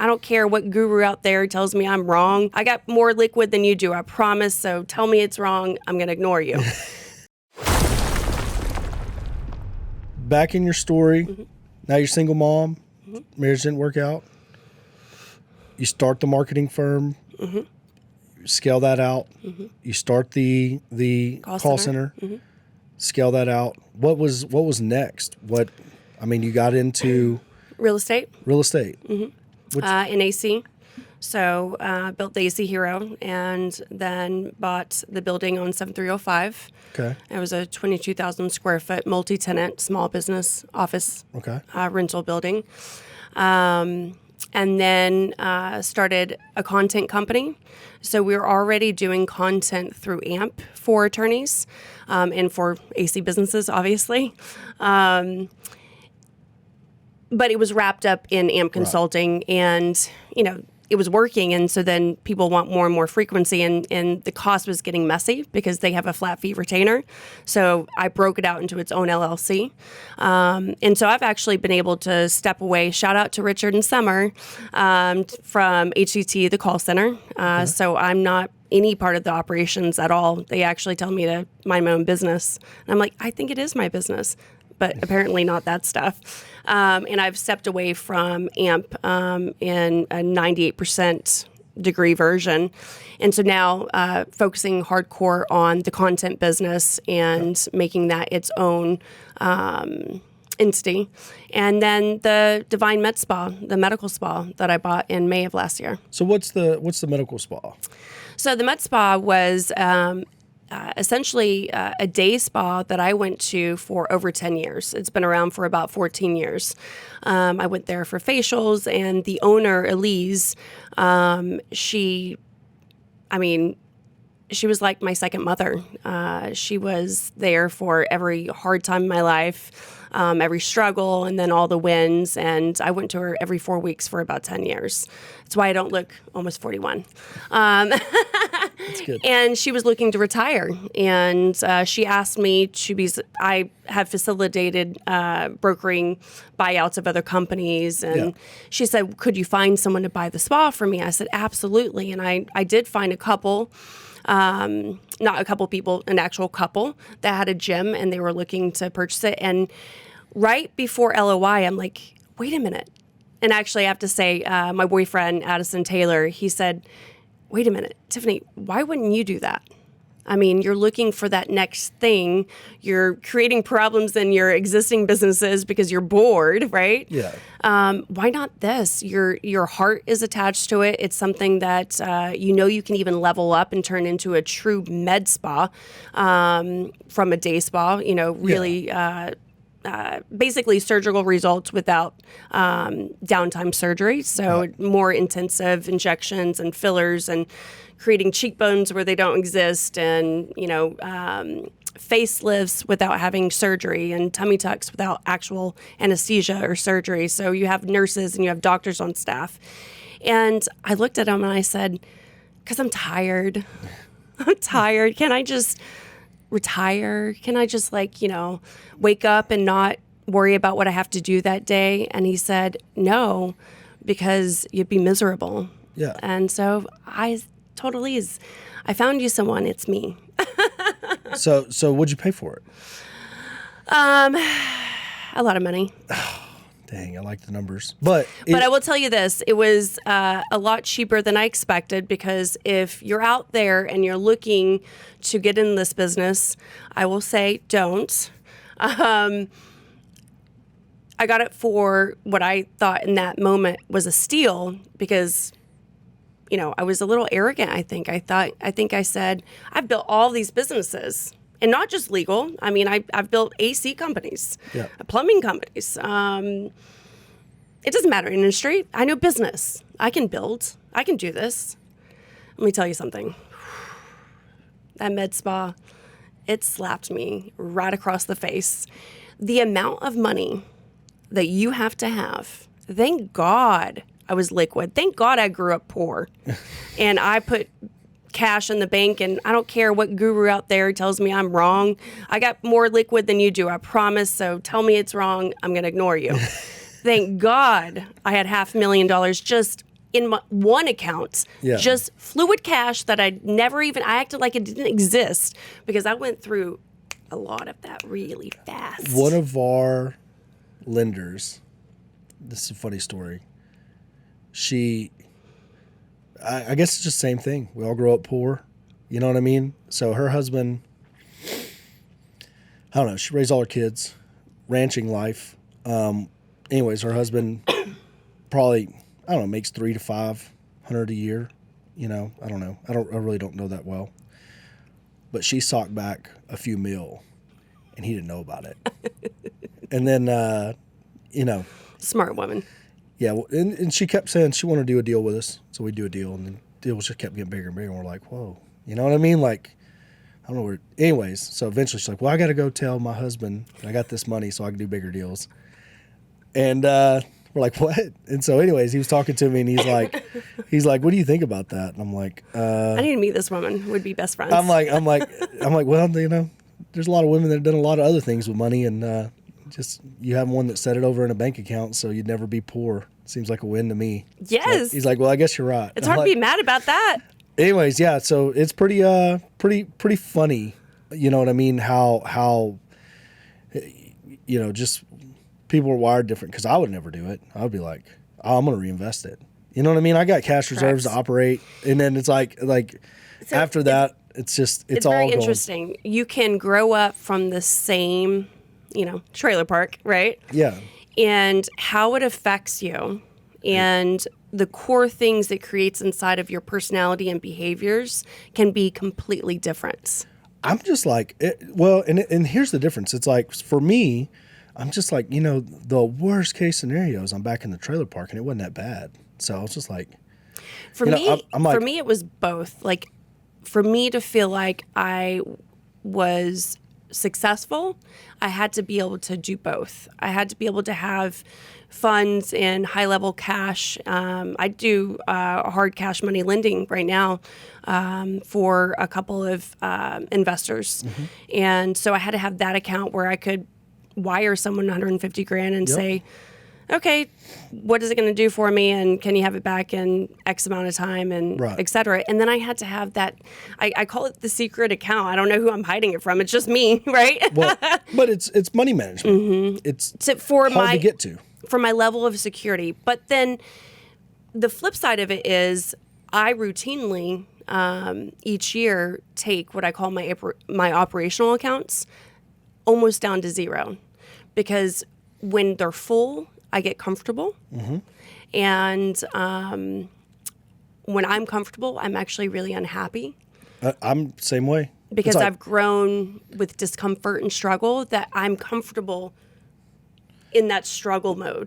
I don't care what guru out there tells me I'm wrong. I got more liquid than you do, I promise. So tell me it's wrong. I'm going to ignore you. Back in your story, now you're single mom, marriage didn't work out. You start the marketing firm, scale that out. You start the call center, scale that out. What was next? You got into Real estate. Mm-hmm. In AC. So built the AC Hero and then bought the building on 7305. Okay. It was a 22,000 square foot multi-tenant small business office rental building. And then started a content company. So we were already doing content through AMP for attorneys and for AC businesses, obviously. But it was wrapped up in AMP consulting and, it was working. And so then people want more and more frequency and the cost was getting messy because they have a flat fee retainer. So I broke it out into its own LLC. And so I've actually been able to step away. Shout out to Richard and Summer from HCT, the call center. So I'm not any part of the operations at all. They actually tell me to mind my own business. And I'm like, I think it is my business. But apparently not that stuff. And I've stepped away from AMP in a 98% degree version. And so now focusing hardcore on the content business and making that its own entity. And then the Divine Med Spa, the medical spa that I bought in May of last year. So what's the medical spa? So the med spa was essentially a day spa that I went to for over 10 years. It's been around for about 14 years. I went there for facials, and the owner, Elise, she was like my second mother. She was there for every hard time in my life, every struggle, and then all the wins. And I went to her every 4 weeks for about 10 years. That's why I don't look almost 41. That's good. And she was looking to retire. And she asked me I have facilitated brokering buyouts of other companies. And she said, could you find someone to buy the spa for me? I said, absolutely. And I did find a couple. Not a couple people, an actual couple that had a gym and they were looking to purchase it. And right before LOI, I'm like, wait a minute. And actually, I have to say, my boyfriend, Addison Taylor, he said, wait a minute, Tiffany, why wouldn't you do that? I mean, you're looking for that next thing. You're creating problems in your existing businesses because you're bored, right? Yeah. Why not this? Your heart is attached to it. It's something that you can even level up and turn into a true med spa from a day spa. Really. Basically surgical results without downtime surgery. So more intensive injections and fillers and creating cheekbones where they don't exist and, facelifts without having surgery and tummy tucks without actual anesthesia or surgery. So you have nurses and you have doctors on staff. And I looked at him and I said, because I'm tired. I'm tired. Can I just retire? Can I just wake up and not worry about what I have to do that day? And he said, no, because you'd be miserable. Yeah. And so I found you someone. It's me. So what'd you pay for it? A lot of money. Dang, I like the numbers. But I will tell you this, it was a lot cheaper than I expected, because if you're out there and you're looking to get in this business, I will say don't. I got it for what I thought in that moment was a steal, because I was a little arrogant, I think. I said, I've built all these businesses, and not just legal. I mean, I've built AC companies, plumbing companies. It doesn't matter industry. I know business. I can build. I can do this. Let me tell you something. That med spa, it slapped me right across the face. The amount of money that you have to have, thank God I was liquid. Thank God I grew up poor. And I put cash in the bank, and I don't care what guru out there tells me I'm wrong. I got more liquid than you do, I promise. So tell me it's wrong. I'm going to ignore you. Thank God I had $500,000 just in one account, Yeah. just fluid cash that I acted like it didn't exist because I went through a lot of that really fast. One of our lenders, this is a funny story. I guess it's just the same thing. We all grow up poor. You know what I mean? So her husband, I don't know, she raised all her kids, ranching life. Anyways, her husband probably, I don't know, makes $300 to $500 a year. You know, I don't know. I really don't know that well. But she socked back a few mil, and he didn't know about it. And then, you know. Smart woman. Yeah, and she kept saying she wanted to do a deal with us. So we do a deal, and the deals just kept getting bigger and bigger. And we're like, whoa. You know what I mean? Like, I don't know where. Anyways, so eventually she's like, well, I got to go tell my husband I got this money so I can do bigger deals. And we're like, what? And so anyways, he was talking to me, and he's like, what do you think about that? And I'm like, I need to meet this woman. Would be best friends. I'm like, well, you know, there's a lot of women that have done a lot of other things with money, and just you have one that set it over in a bank account so you'd never be poor. Seems like a win to me. Yes. He's like, well, I guess you're right. It's hard to be mad about that. Anyways, yeah, so it's pretty funny. You know what I mean? How you know, just people are wired different, because I would never do it. I would be like, oh, I'm going to reinvest it. You know what I mean? I got cash reserves to operate, and then it's like so after that, it's all very going. Interesting. You can grow up from the same, you know, trailer park, right? Yeah. And how it affects you and the core things it creates inside of your personality and behaviors can be completely different. I'm just like, and here's the difference. It's like, for me, I'm just like, you know, the worst case scenario is I'm back in the trailer park, and it wasn't that bad. So I was just like, for me, it was both. Like, for me to feel like I was successful, I had to be able to do both. I had to be able to have funds and high level cash. I do hard cash money lending right now for a couple of investors. Mm-hmm. And so I had to have that account where I could wire someone 150 grand and say, okay, what is it going to do for me? And can you have it back in X amount of time, and et cetera. And then I had to have that, I call it the secret account. I don't know who I'm hiding it from. It's just me, right? Well, but it's money management. Mm-hmm. It's hard to get to. For my level of security. But then the flip side of it is I routinely each year take what I call my operational accounts almost down to zero, because when they're full, I get comfortable. Mm-hmm. And when I'm comfortable, I'm actually really unhappy. I'm the same way. Because I've grown with discomfort and struggle, that I'm comfortable in that struggle mode.